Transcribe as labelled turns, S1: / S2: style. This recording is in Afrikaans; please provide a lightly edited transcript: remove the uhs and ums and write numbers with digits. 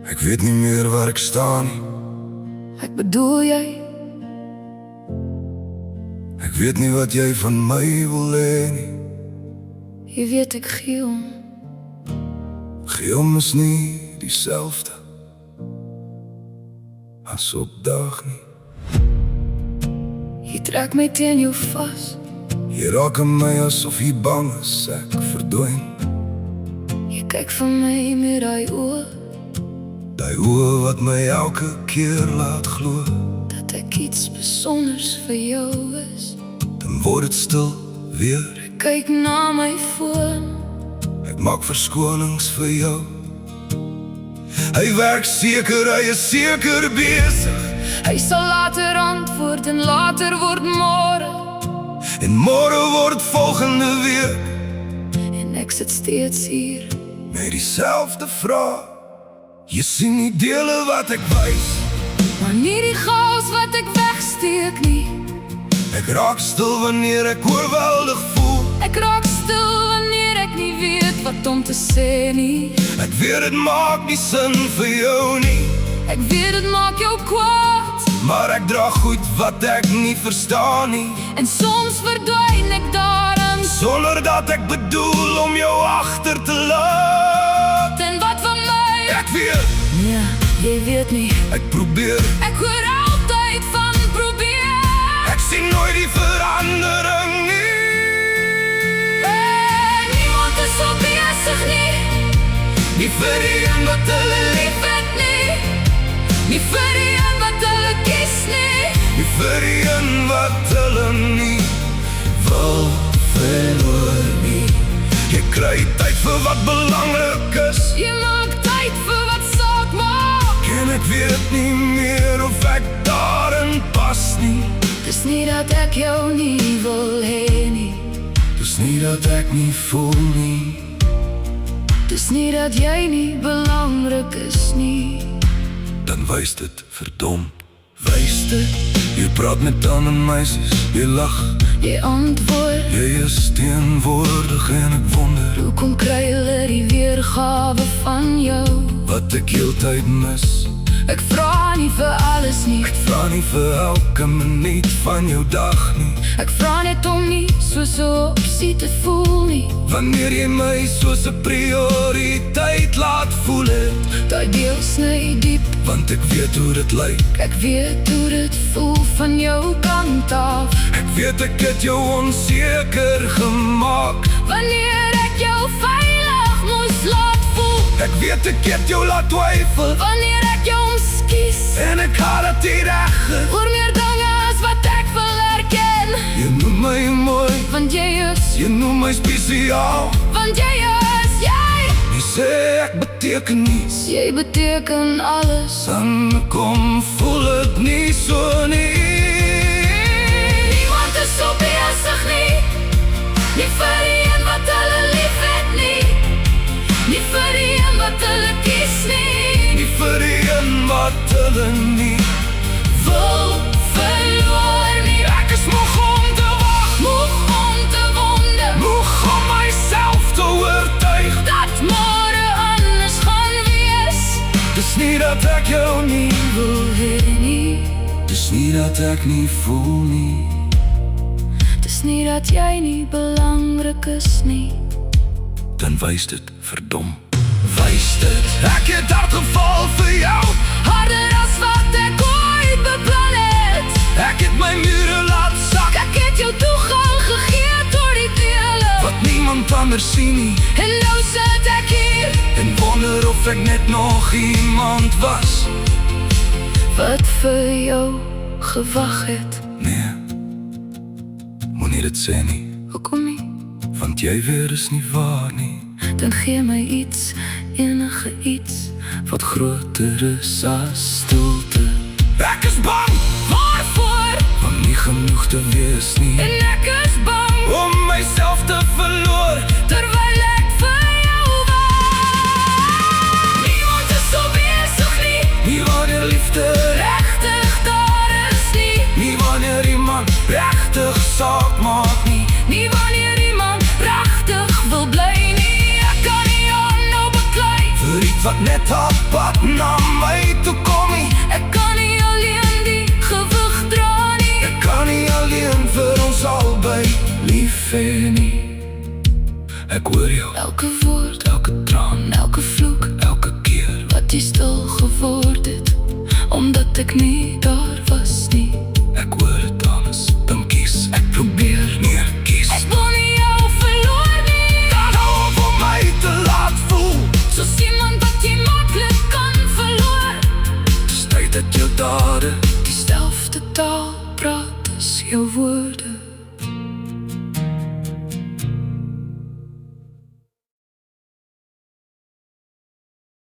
S1: Ek weet nie meer waar ek staan nie.
S2: Ek bedoel jy,
S1: Ek weet nie wat jy van my wil hê nie.
S2: jy weet ek gee om.
S1: Gee om is nie dieselfde as opdag nie.
S2: Jy trek my teen jou vas.
S1: Jy raak aan my asof jy bang is ek verdwyn.
S2: Jy kyk vir my met daai oë,
S1: Die oë wat my elke keer laat glo.
S2: dat ek iets besonders vir jou is.
S1: Dan word het stil weer.
S2: Ek kyk na my foon,
S1: Ek maak verskonings vir jou. Hy werk seker, hy is seker besig.
S2: hy sal later antwoord en later word môre.
S1: En môre word volgende week.
S2: En ek sit steeds hier,
S1: Met dieselfde vraag. Jy sien die dele wat ek wys.
S2: maar nie die chaos wat ek wegsteek nie.
S1: Ek raak stil wanneer ek oorweldig voel.
S2: Ek raak stil wanneer ek nie weet wat om te sê nie.
S1: Ek weet het maak nie sin vir jou nie.
S2: Ek weet het maak jou kwaad,
S1: Maar ek dra goed wat ek nie verstaan nie.
S2: en soms verdwyn ek daarin.
S1: Sonder dat ek bedoel om jou agter te laat.
S2: En wat van my?
S1: Ek weet,
S2: Nee, jy weet nie.
S1: ek probeer.
S2: Ek hoor altyd van probeer.
S1: Ek sien nooit die verandering nie.
S2: Niemand is so besig nie.
S1: Nie vir die een wat hulle lief
S2: Weet nie. Nie vir die een wat hulle kies nie.
S1: Nie vir die een wat hulle nie wil verloor nie. Jy kry tyd vir wat belangrik is.
S2: Jy maak tyd vir wat saak maak.
S1: En ek weet nie meer of ek daarin pas nie.
S2: Dis nie dat ek jou nie wil hê nie.
S1: Dis nie dat ek nie voel nie.
S2: Dis nie dat jy nie belangrik is nie.
S1: Dan wys dit verdom. Wys dit. Jy praat met ander meisies. Jy lag.
S2: Jy antwoord,
S1: Jy is teenwoordig en ek wonder
S2: hoekom kry hulle die weergawe van jou?
S1: wat ek heeltyd mis.
S2: Ek vra nie vir alles nie.
S1: Vra nie vir elke minuut van jou dag nie.
S2: Ek vra net om nie soos 'n opsie te voel nie.
S1: Wanneer jy my soos 'n prioriteit laat voel het.
S2: Daai deel sny diep.
S1: Want ek weet hoe dit lyk.
S2: Ek weet hoe dit voel van jou kant af.
S1: Ek weet ek het jou onseker gemaak.
S2: Wanneer ek jou veilig moes laat voel.
S1: Ek weet ek het jou laat twyfel.
S2: Wanneer ek jou omskies.
S1: En ek haat dat jy reg is.
S2: Oor meer dinge as wat ek wil erken.
S1: Jy noem my mooi.
S2: Want jy is,
S1: Jy noem my spesiaal.
S2: want jy is, jy.
S1: Jy sê ek beteken niets.
S2: Jy beteken alles.
S1: Dan kom voel het nie so nie.
S2: Niemand is so besig nie. Nie vir die een wat hulle lief het nie. Nie vir die een wat hulle kies nie.
S1: Nie vir die een wat hulle nie
S2: Wil verloor nie.
S1: Ek is moeg om te wag.
S2: Moeg om te wonder
S1: Moeg om myself te oortuig.
S2: dat môre anders gaan wees.
S1: Dis nie dat ek jou nie
S2: Wil hê nie.
S1: Dis nie dat ek nie voel nie.
S2: Dis nie dat jy nie belangrik is nie.
S1: Dan wys dit verdom. Wys dit. Ek het hard geval vir jou.
S2: Harder as wat ek ooit beplan het.
S1: Ek het my mure laat sak.
S2: Ek het jou toegang gegee tot die dele.
S1: Wat niemand anders sien nie.
S2: En nou sit ek hier.
S1: En wonder of ek net nog iemand was.
S2: Wat vir jou gewag het.
S1: Nee, moenie dit sê nie.
S2: Hoekom nie?
S1: Want jy weer is nie waar nie.
S2: Dan gee my iets, enige iets
S1: Wat groter is as stilte. Ek is bang
S2: waarvoor.
S1: om nie genoeg te wees nie.
S2: En ek is bang
S1: Om myself te verloor.
S2: terwyl ek vir jou wag. Niemand is so besig nie.
S1: Nie wanneer liefde
S2: Regtig daar is nie.
S1: Nie wanneer iemand regtig saak maak nie.
S2: Nie wanneer iemand pragtig wil bly nie. Ek kan nie aanhou beklei.
S1: Vir die wat net op pad na my toe kom nie.
S2: Ek kan nie alleen die gewig dra nie.
S1: Ek kan nie alleen vir ons albei lief hê nie. Ek hoor jou,
S2: Elke woord,
S1: elke traan,
S2: elke vloek
S1: elke keer
S2: wat jy stil geword het, omdat ek nie daar was nie.
S1: ek hoor het alles. Dan kies ek probeer meer kies.
S2: Ek wil nie jou verloor nie.
S1: Dan hou vir my te laat voel.
S2: Soos iemand wat jy maklik kan verloor.
S1: Stryd het jou dade,
S2: Dieselfde taal praat as jou woorde.